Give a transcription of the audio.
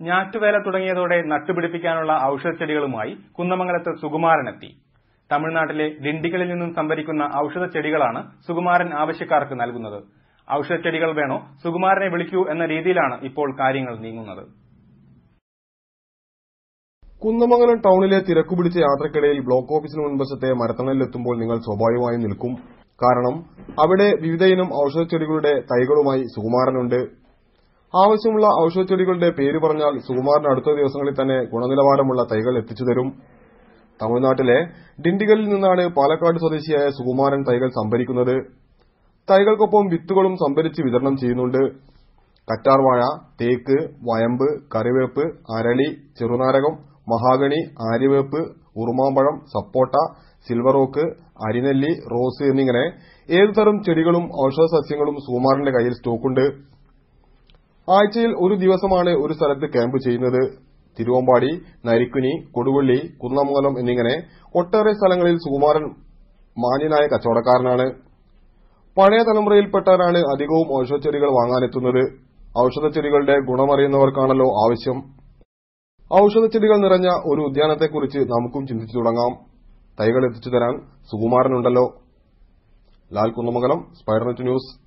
ഞാറ്റുവേല തുടങ്ങിയതോടെ നട്ടുപിടിപ്പിക്കാനുള്ള ഔഷധച്ചെടികളുമായി കുന്നമംഗലത്ത് സുകുമാരനെത്തി. തമിഴ്നാട്ടിലെ ഡിണ്ടിഗലിൽ നിന്നും സംഭരിക്കുന്ന ഔഷധച്ചെടികളാണ് സുകുമാരൻ ആവശ്യക്കാർക്ക് നൽകുന്നത്. ഔഷധച്ചെടികൾ വേണോ, സുകുമാരനെ വിളിക്കൂ എന്ന രീതിയിലാണ് ഇപ്പോൾ കാര്യങ്ങൾ നീങ്ങുന്നത്. കുന്നമംഗലം ടൌണിലെ തിരക്കുപിടിച്ച യാത്രക്കിടയിൽ ബ്ലോക്ക് ഓഫീസിന് മുൻവശത്തെ മരത്തണലിലെത്തുമ്പോൾ നിങ്ങൾ സ്വാഭാവികമായും നിൽക്കും. കാരണം അവിടെ വിവിധയിനം ഔഷധച്ചെടികളുടെ തൈകളുമായി സുകുമാരനുണ്ട്. ആവശ്യമുള്ള ഔഷധച്ചെടികളുടെ പേര് പറഞ്ഞാൽ സുകുമാരൻ അടുത്ത ദിവസങ്ങളിൽ തന്നെ ഗുണനിലവാരമുള്ള തൈകൾ എത്തിച്ചു തരും. തമിഴ്നാട്ടിലെ ഡിണ്ടിഗലിൽ നിന്നാണ് പാലക്കാട് സ്വദേശിയായ സുകുമാരൻ തൈകൾ സംഭരിക്കുന്നത്. തൈകൾക്കൊപ്പം വിത്തുകളും സംഭരിച്ച് വിതരണം ചെയ്യുന്നുണ്ട്. കറ്റാർവാഴ, തേക്ക്, വയമ്പ്, കറിവേപ്പ്, അരളി, ചെറുനാരകം, മഹാഗണി, ആര്യവേപ്പ്, ഉറുമാമ്പഴം, സപ്പോട്ട, സിൽവർ ഓക്ക്, അരിനെല്ലി, റോസ് എന്നിങ്ങനെ ഏതുതരം ചെടികളും ഔഷധ സസ്യങ്ങളും സുകുമാരന്റെ കയ്യിൽ സ്റ്റോക്കുണ്ട്. ആഴ്ചയിൽ ഒരു ദിവസമാണ് ഒരു സ്ഥലത്ത് ക്യാമ്പ് ചെയ്യുന്നത്. തിരുവമ്പാടി, നരിക്കുനി, കൊടുവള്ളി, കുന്നമംഗലം എന്നിങ്ങനെ ഒട്ടേറെ സ്ഥലങ്ങളിൽ സുകുമാരൻ മാന്യനായ കച്ചവടക്കാരനാണ്. പഴയ തലമുറയിൽപ്പെട്ടവരാണ് അധികവും ഔഷധച്ചെടികൾ വാങ്ങാനെത്തുന്നത്. ഔഷധച്ചെടികളുടെ ഗുണമറിയുന്നവർക്കാണല്ലോ ആവശ്യം. ഔഷധച്ചെടികൾ നിറഞ്ഞ ഒരു ഉദ്യാനത്തെക്കുറിച്ച് നമുക്കും ചിന്തിച്ചു തുടങ്ങാം. തൈകൾ എത്തിച്ചു തരാൻ സുകുമാരനുണ്ടല്ലോ. Lal, Kunnamangalam, spider net news.